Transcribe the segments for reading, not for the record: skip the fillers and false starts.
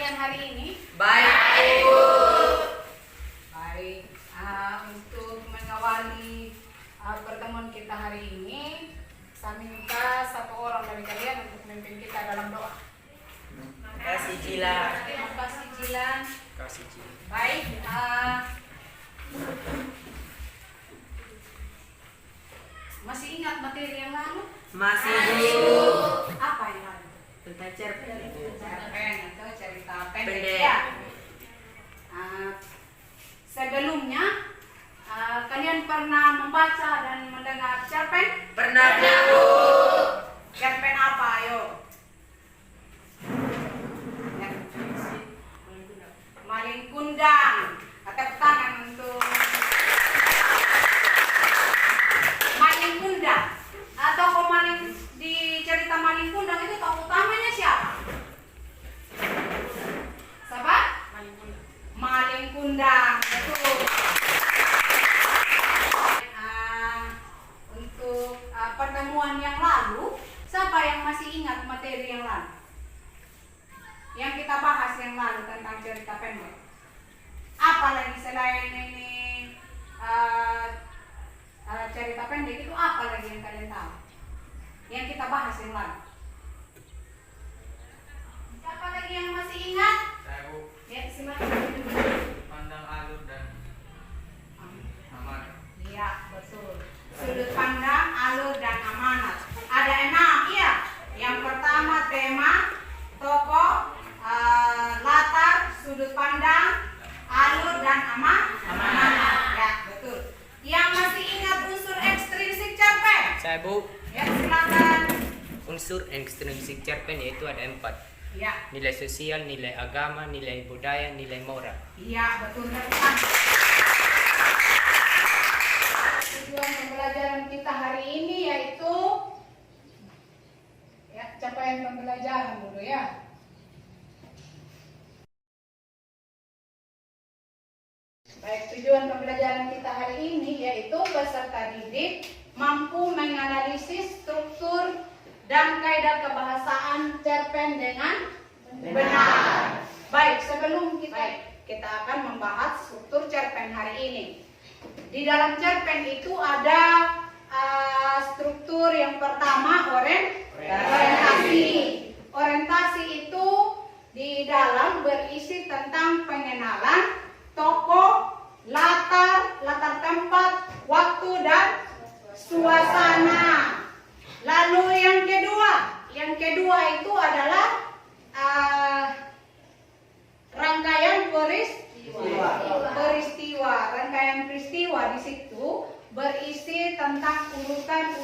kalian hari ini? Baik, Bu. Baik. Untuk mengawali pertemuan kita hari ini, saya minta satu orang dari kalian untuk memimpin kita dalam doa. Terima kasih, Jilan. Terima kasih, Jilan. Kasih, Jilan. Baik. Masih ingat materi yang lalu? Masih, Bu. Apa yang lalu? Tentang cerpen. Cerpen atau cerita pendek Pendek. ya. Sebelumnya kalian pernah membaca dan mendengar cerpen? Pernah, Bu. Cerpen apa? Ayo. Maling Kundang. Tepuk tangan untuk Maling Kundang. Atau maling di cerita Maling Kundang itu tokoh utamanya siapa? Siapa? Maling Kundang. Betul. Untuk pertemuan yang lalu, siapa yang masih ingat materi yang lalu? Yang kita bahas yang lalu tentang cerita pendek. Apa lagi selain ini cerita pendek itu apa lagi yang kalian tahu? Yang kita bahas yang lalu. Siapa lagi yang masih ingat? Saya, Bu. Ya, silakan. Pandang alur dan amanat. Iya, betul. Sudut pandang, alur, dan amanat. Ada 6 ya. Yang pertama tema, tokoh, latar, sudut pandang, alur, dan amanat. Ya, betul. Yang masih ingat unsur ekstrinsik cerpen? Saya, Bu. Ya, silakan. Unsur ekstrinsik cerpen yaitu ada 4. Ya, Nilai sosial, nilai agama, nilai budaya, nilai moral. iya, betul. Terusan. Tujuan pembelajaran kita hari ini yaitu capaian pembelajaran dulu ya. Baik, tujuan pembelajaran kita hari ini yaitu peserta didik mampu menganalisis struktur dan kaidah kebahasaan cerpen dengan benar. Baik, sebelum kita akan membahas struktur cerpen hari ini. Di dalam cerpen itu ada struktur yang pertama orientasi. Orientasi itu di dalam berisi tentang pengenalan tokoh, latar tempat, waktu dan suasana. Lalu yang kedua itu adalah rangkaian peristiwa. Rangkaian peristiwa di situ berisi tentang urutan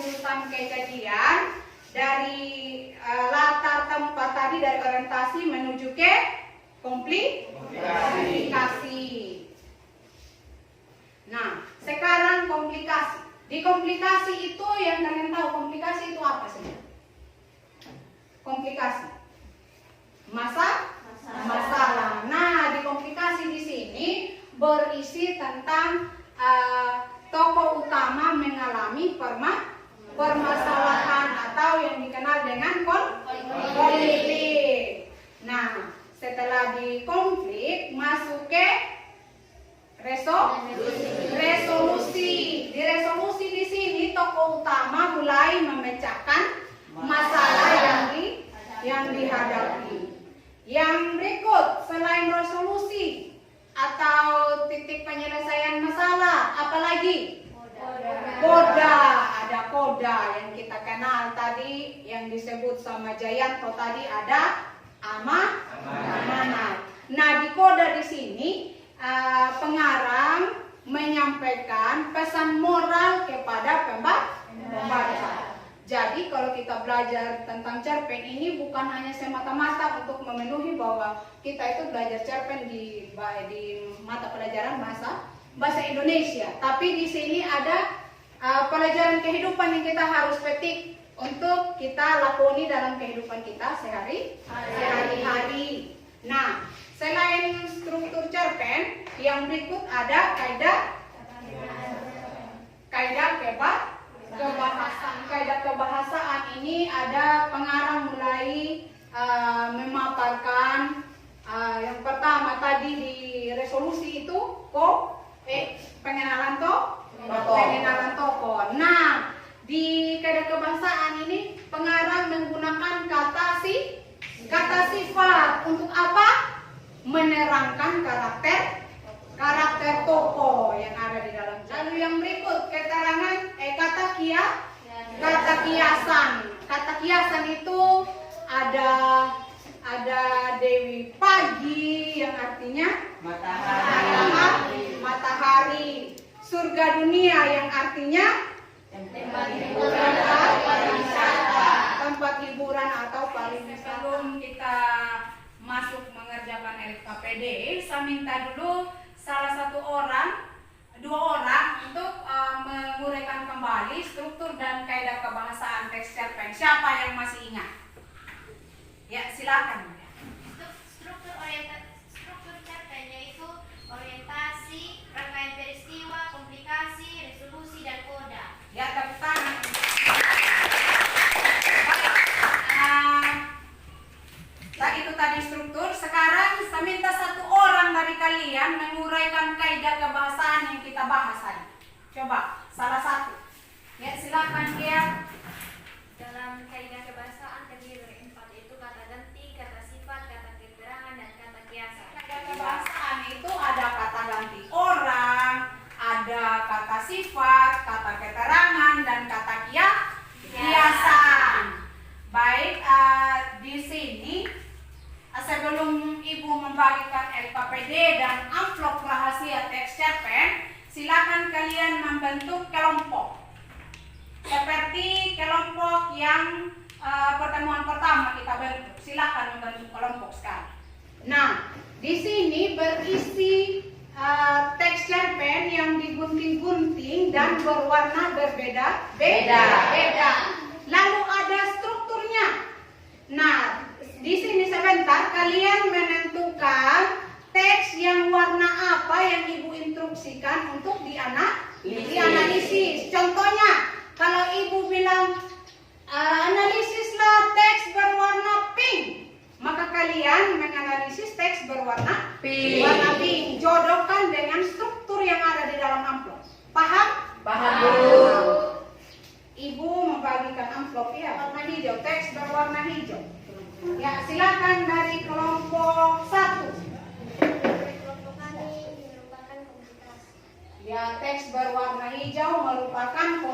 kejadian dari latar tempat tadi, dari orientasi menuju ke komplikasi. Nah, sekarang komplikasi. Di komplikasi itu yang kalian tahu, komplikasi itu apa sih? Komplikasi. Masalah. Nah, di komplikasi di sini berisi tentang tokoh utama mengalami permasalahan atau yang dikenal dengan konflik. Nah, setelah di konflik masuk ke resolusi. Di resolusi di sini tokoh utama mulai memecahkan masalah yang dihadapi. Yang berikut selain resolusi atau titik penyelesaian masalah, apalagi? Koda. Ada koda yang kita kenal tadi yang disebut sama Jayanto tadi, ada amanat. Nah, di koda di sini pengarang menyampaikan pesan moral kepada pembaca. Jadi kalau kita belajar tentang cerpen ini bukan hanya semata-mata untuk memenuhi bahwa kita itu belajar cerpen di mata pelajaran bahasa Indonesia, tapi di sini ada pelajaran kehidupan yang kita harus petik untuk kita lakoni dalam kehidupan kita sehari-hari. Nah, selain struktur cerpen, yang berikut ada kaidah kebahasaan ini ada pengarang mulai memaparkan Yang pertama tadi di resolusi itu pengenalan tokoh. Nah, di kaidah kebahasaan ini pengarang menggunakan kata sifat untuk apa? Menerangkan karakter tokoh yang ada di dalam. Lalu yang berikut keterangan kata kiasan. Kata kiasan itu ada Dewi Pagi yang artinya matahari. Surga dunia yang artinya tempat hiburan atau pariwisata. Sebelum kita masuk mengerjakan LKPD, saya minta dulu dua orang untuk menguraikan kembali struktur dan kaidah kebahasaan teks cerpen. Siapa yang masih ingat? Ya, silakan. Struktur cerpen yaitu orientasi, rangkaian peristiwa, komplikasi, resolusi, dan koda. Ya, tepuk tangan. Itu tadi struktur. Sekarang saya minta satu orang dari kalian menguraikan kaidah kebahasaan yang kita bahas tadi. Coba, salah satu. Ya, silakan dia. Dalam kaidah kebahasaan terdiri dari 4, yaitu kata ganti, kata sifat, kata keterangan, dan kata kiasan. Kaidah kebahasaan itu ada kata ganti orang, ada kata sifat, kata keterangan, dan kata kiasan. Baik, di sini sebelum Ibu membagikan LKPD dan amplop rahasia teks cerpen, silakan kalian membentuk kelompok. Seperti kelompok yang pertemuan pertama kita bentuk. Silakan membentuk kelompok sekarang. Nah, di sini berisi teks cerpen yang digunting-gunting dan berwarna berbeda-beda. Lalu ada strukturnya. Nah, di sini sebentar kalian menentukan teks yang warna apa yang Ibu instruksikan untuk dianalisis. Contohnya, kalau Ibu bilang analisislah teks berwarna pink, maka kalian menganalisis teks berwarna pink. Jodohkan dengan struktur yang ada di dalam amplop. Paham? Paham, Bu. Ibu membagikan amplop ya, warna hijau, teks berwarna hijau. Ya, silakan dari kelompok 1. Kelompok kami merupakan komplikasi. Ya, teks berwarna hijau merupakan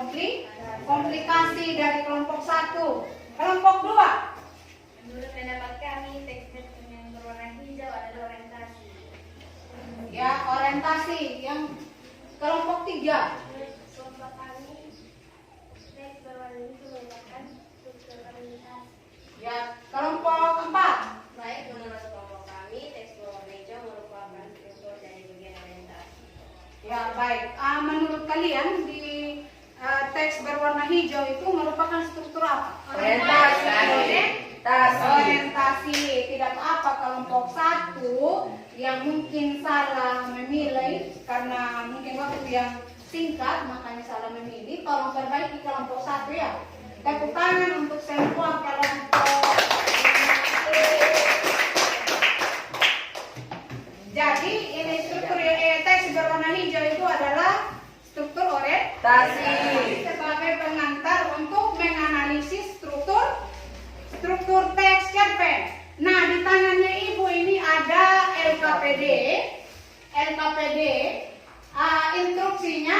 komplikasi dari kelompok 1. Kelompok 2. Menurut pendapat kami, teks cerpen yang berwarna hijau adalah orientasi. Ya, orientasi. Yang kelompok 3. Menurut kelompok kami, teks berwarna hijau merupakan struktur orientasi. Ya, kelompok 4. Baik, menurut kelompok kami, teks berwarna hijau merupakan struktur dari bagian orientasi. Ya, baik. Menurut kalian di teks berwarna hijau itu merupakan struktur apa? Orientasi. Tidak apa kelompok 1 yang mungkin salah memilih karena mungkin waktu yang singkat makanya salah memilih. Tolong perbaiki kelompok 1 ya. Tepuk tangan untuk semua kelompok. Jadi ini struktur teks berwarna hijau itu adalah struktur orientasi sebagai pengantar untuk menganalisis struktur teks cerpen. Nah, di tangannya Ibu ini ada LKPD. Instruksinya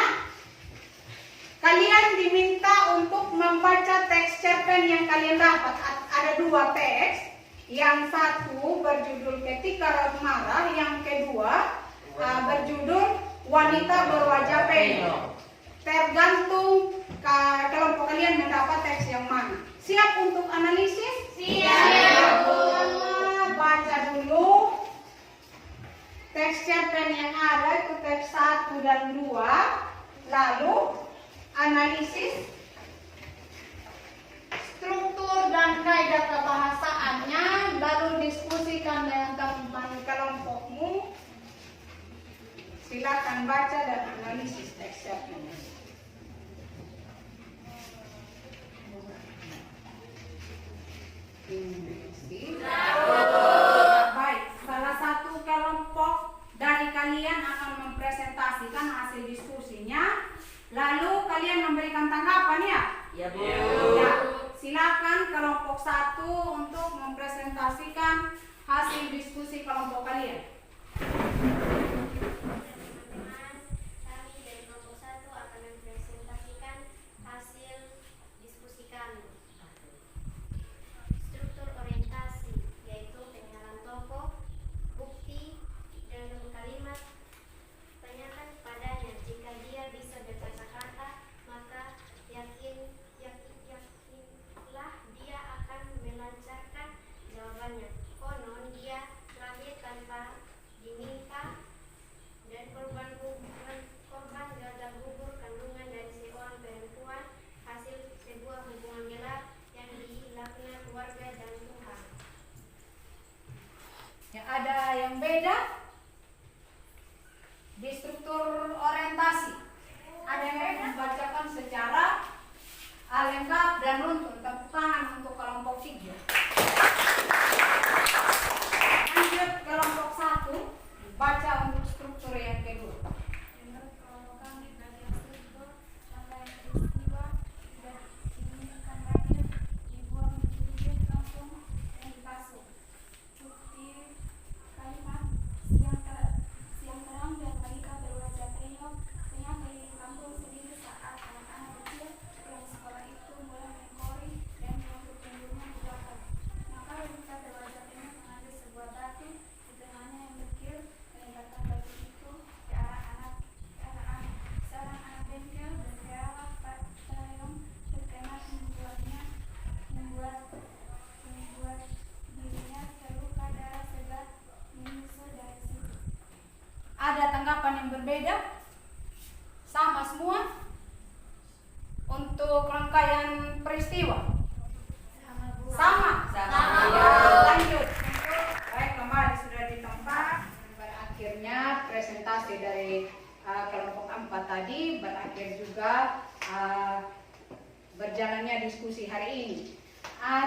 kalian diminta untuk membaca teks cerpen yang kalian dapat. Ada 2 teks. Yang satu berjudul Ketika Raut Marah, yang kedua berjudul Wanita Berwajah Penyok. Tergantung kelompok kalian mendapat teks yang mana. Siap untuk analisis? Siap. Baca dulu teks cerpen yang ada itu teks 1 dan 2. Lalu analisis struktur dan kaidah kebahasaannya, lalu diskusikan dengan teman kelompokmu. Silakan baca dan analisis teks cerpen. Baik, salah presentasikan hasil diskusi kelompok kalian. Teman-teman, kami dari kelompok 1 akan mempresentasikan hasil diskusi kami. Struktur orientasi, yaitu pengenalan tokoh, bukti, dan kalimat. Tanyakan kepadanya jika dia bisa berkata-kata, maka yakinlah dia akan melancarkan jawabannya. Konon dia lahir tanpa diminta dan korban gagal gugur kandungan dari seorang perempuan, hasil sebuah hubungan gelap yang dilaknat keluarga dan Tuhan. Ya, ada yang beda di struktur orientasi. Ada yang membacakan secara lengkap dan runtun. Tepuk tangan untuk kelompok 3. Lanjut kelompok 1, baca untuk struktur yang kedua. Menurut kelompok kami, bagian struktur rangkaian peristiwa tidak diinginkan lahir, dibuang di kampung dan dipasung. Bukti kalimat siang terang dan balita berwajah penyok keliling kampung sendiri saat anak-anak kecil yang sekolah itu mulai mengkori dan menuntut pinggulnya di belakang. Maka balita berwajah penyok mengambil sebuah batu di tengahnya yang berkil, melemparkan batu itu ke arah anak-anak. Seorang anak bengkel berkelawak terayong terkena membuat dirinya terluka darah segar menyusul dari situ. Ada tanggapan yang berbeda? Sama semua? Untuk rangkaian peristiwa? Sama. Ya, lanjut. Baik, kembali sudah di tempat. Berakhirnya presentasi dari kelompok 4 tadi, berakhir juga berjalannya diskusi hari ini.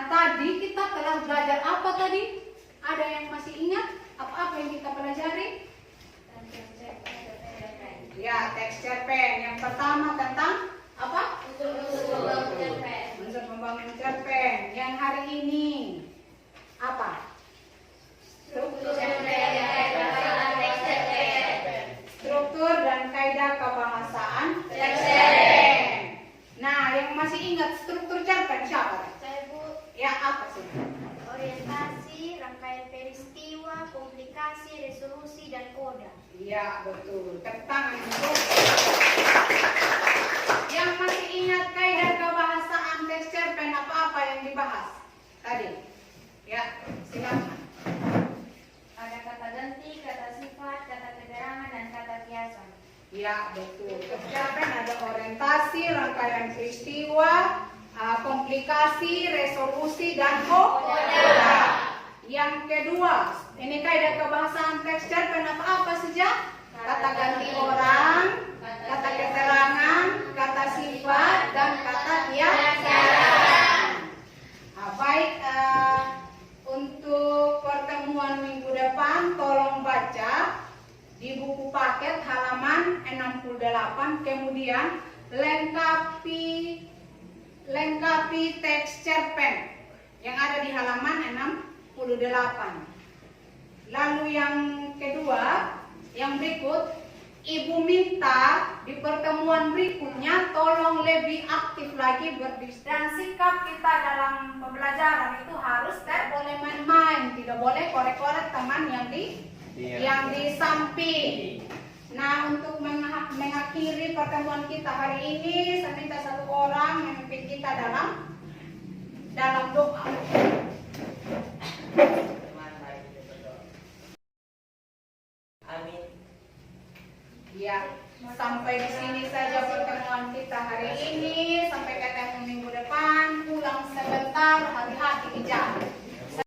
Tadi kita telah belajar apa tadi? Ada yang masih ingat apa-apa yang kita pelajari? Ya, teks cerpen. Yang pertama tentang apa? Unsur pembangun cerpen. Yang hari ini apa? Struktur dan kaidah kebahasaan teks cerpen. Nah, yang masih ingat struktur cerpen siapa? Saya, Bu. Ya, apa sih? Orientasi, rangkaian peristiwa, komplikasi, resolusi, dan koda. Iya, betul. Tentang itu. Yang masih ingat kaidah kebahasaan teks cerpen apa-apa yang dibahas tadi? Ya, silakan. Ada kata ganti, kata sifat, kata keterangan, dan kata kiasan. Ya, betul. Teks cerpen ada orientasi, rangkaian peristiwa, komplikasi, resolusi, dan koda. Yang kedua, ini kaidah kebahasaan teks cerpen apa-apa saja? Kata ganti orang, kata keterangan, kata sifat, dan kata kiasan. Baik, untuk pertemuan minggu depan tolong baca di buku paket halaman 68, kemudian lengkapi teks cerpen yang ada di halaman 68. Lalu yang kedua, yang berikut, Ibu minta di pertemuan berikutnya tolong lebih aktif lagi berdiskusi. Dan sikap kita dalam pembelajaran itu harus tidak boleh main-main, tidak boleh korek-korek teman yang di samping. Nah, untuk mengakhiri pertemuan kita hari ini, saya minta satu orang memimpin kita dalam doa. Amin. Ya, sampai di sini saja pertemuan kita hari ini. Sampai